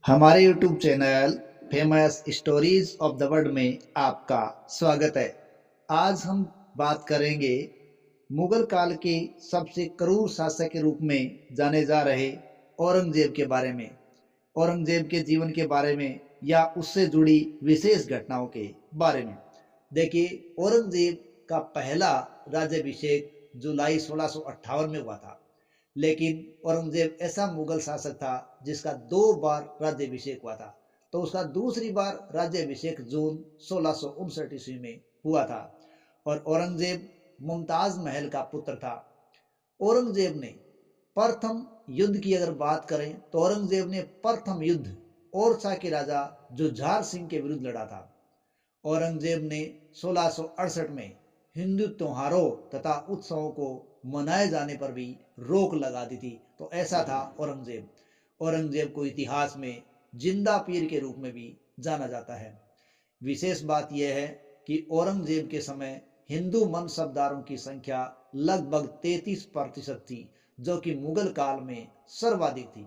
हमारे YouTube channel famous stories of the world में आपका स्वागत है। आज हम बात करेंगे मुगल काल के सबसे क्रूर शासक के रूप में जाने जा रहे औरंगजेब के बारे में, औरंगजेब के जीवन के बारे में या उससे जुड़ी विशेष घटनाओं के बारे में। देखिए, औरंगजेब का पहला राज्याभिषेक जुलाई 1658 में हुआ था। लेकिन औरंगजेब ऐसा मुगल शासक था जिसका 2 बार राज्याभिषेक हुआ था, तो उसका दूसरी बार राज्याभिषेक जून 1659 ईस्वी में हुआ था। और औरंगजेब मुमताज महल का पुत्र था। औरंगजेब ने प्रथम युद्ध की अगर बात करें तो औरंगजेब ने प्रथम युद्ध ओरछा के राजा जुझार सिंह के विरुद्ध लड़ा था। औरंगजेब ने 1668 में हिंदू त्योहारों तथा उत्सवों को मनाए जाने पर भी रोक लगा दी थी। तो ऐसा था औरंगजेब। औरंगजेब को इतिहास में जिंदा पीर के रूप में भी जाना जाता है। विशेष बात यह है कि औरंगजेब के समय हिंदू मनसबदारों की संख्या लगभग 33% थी, जो कि मुगल काल में सर्वाधिक थी।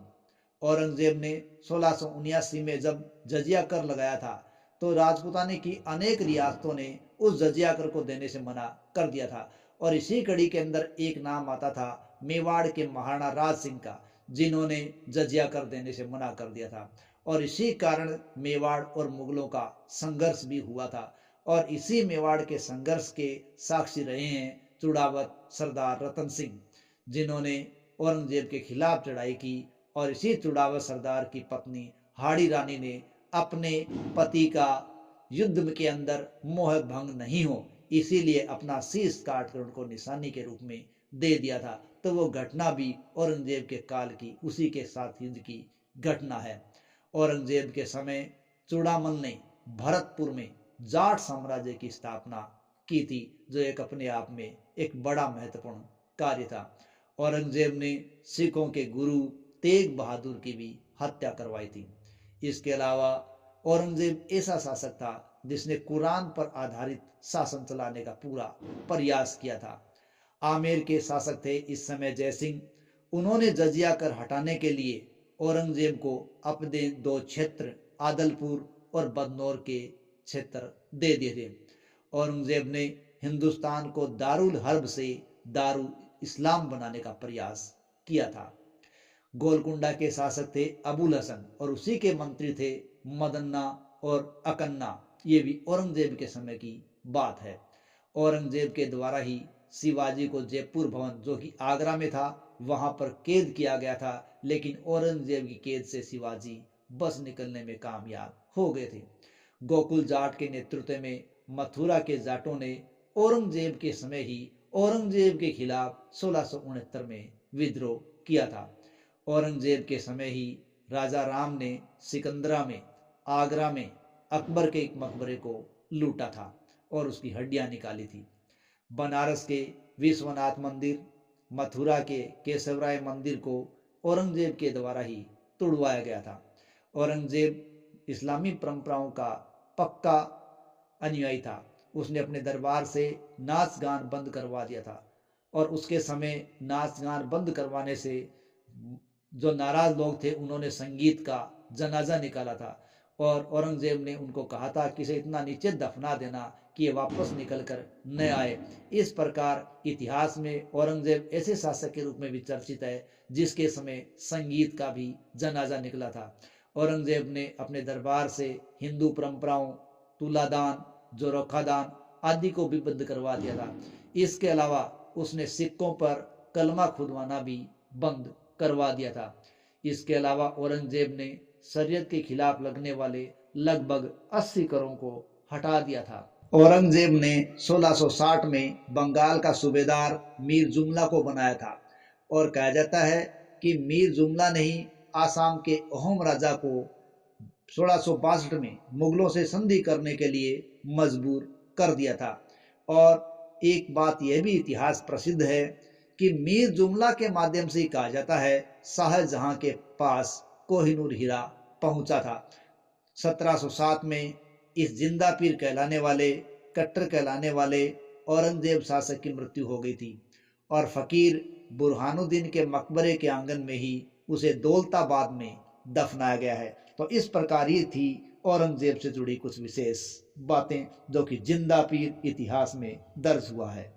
औरंगजेब ने 1679 में जब जजिया कर लगाया था तो राजपूताने की अनेक रियासतों ने उस जजिया कर को देने से मना कर दिया था। और इसी कड़ी के अंदर एक नाम आता था मेवाड़ के महाराणा राज सिंह का, जिन्होंने जजिया कर देने से मना कर दिया था। और इसी कारण मेवाड़ और मुगलों का संघर्ष भी हुआ था। और इसी मेवाड़ के संघर्ष के साक्षी रहे हैं चुड़ावत सरदार रतन सिंह, जिन्होंने औरंगजेब के खिलाफ चढ़ाई की। और इसी चुड़ावत सरदार की पत्नी हाड़ी रानी ने अपने पति का युद्ध के अंदर मोह भंग नहीं हो, इसीलिए अपना शीश काट कर उनको निशानी के रूप में दे दिया था। तो वो घटना भी औरंगजेब के काल की, उसी के साथ युद्ध की घटना है। औरंगजेब के समय चूड़ामल ने भरतपुर में जाट साम्राज्य की स्थापना की थी, जो एक अपने आप में एक बड़ा महत्वपूर्ण कार्य था। औरंगजेब ने सिखों के गुरु तेग बहादुर की भी हत्या करवाई थी। इसके अलावा औरंगजेब ऐसा शासक था जिसने कुरान पर आधारित शासन चलाने का पूरा प्रयास किया था। आमेर के शासक थे इस समय जयसिंह। उन्होंने जजिया कर हटाने के लिए औरंगजेब को अपने 2 क्षेत्र आदलपुर और बदनौर के क्षेत्र दे दिए थे। औरंगजेब ने हिंदुस्तान को दारुल हर्ब से दारुल इस्लाम बनाने का प्रयास किया था। गोलकुंडा के शासक थे अबुल हसन और उसी के मंत्री थे मदन्ना और अकन्ना। ये भी औरंगजेब के समय की बात है। औरंगजेब के द्वारा ही शिवाजी को जयपुर भवन, जो कि आगरा में था, वहां पर कैद किया गया था। लेकिन औरंगजेब की कैद से शिवाजी बस निकलने में कामयाब हो गए थे। गोकुल जाट के नेतृत्व में मथुरा के जाटों ने औरंगजेब के समय ही औरंगजेब के खिलाफ 1669 में विद्रोह किया था। औरंगजेब के समय ही राजा राम ने सिकंदरा में, आगरा में अकबर के एक मकबरे को लूटा था और उसकी हड्डियां निकाली थी। बनारस के विश्वनाथ मंदिर, मथुरा के केशवराय मंदिर को औरंगजेब के द्वारा ही तोड़वाया गया था। औरंगजेब इस्लामी परंपराओं का पक्का अनुयायी था। उसने अपने दरबार से नाच गान बंद करवा दिया था और उसके समय नाच गान बंद करवाने से जो नाराज लोग थे उन्होंने संगीत का जनाजा निकाला था। और औरंगजेब ने उनको कहा था कि इसे इतना नीचे दफना देना कि ये वापस निकल कर न आए। इस प्रकार इतिहास में औरंगजेब ऐसे शासक के रूप में भी चर्चित है जिसके समय संगीत का भी जनाजा निकला था। औरंगजेब ने अपने दरबार से हिंदू परंपराओं, तुलादान, जोरखादान आदि को भी बंद करवा दिया था। इसके अलावा उसने सिक्कों पर कलमा खुदवाना भी बंद करवा दिया था। इसके अलावा औरंगजेब ने शरीयत के खिलाफ लगने वाले लगभग 80 करों को हटा दिया था। औरंगजेब ने 1660 में बंगाल का सूबेदार मीर जुमला को बनाया था और कहा जाता है कि मीर जुमला ने ही आसाम के अहोम राजा को 1662 में मुगलों से संधि करने के लिए मजबूर कर दिया था। और एक बात यह भी इतिहास प्रसिद्ध है कि मीर जुमला के माध्यम से कहा जाता है शाहजहां के पास कोहिनूर हीरा पहुंचा था। 1707 में इस जिंदा पीर कहलाने वाले, कट्टर कहलाने वाले औरंगजेब शासक की मृत्यु हो गई थी और फकीर बुरहानुद्दीन के मकबरे के आंगन में ही उसे दौलताबाद में दफनाया गया है। तो इस प्रकार ये थी औरंगजेब से जुड़ी कुछ विशेष बातें जो कि जिंदा पीर इतिहास में दर्ज हुआ है।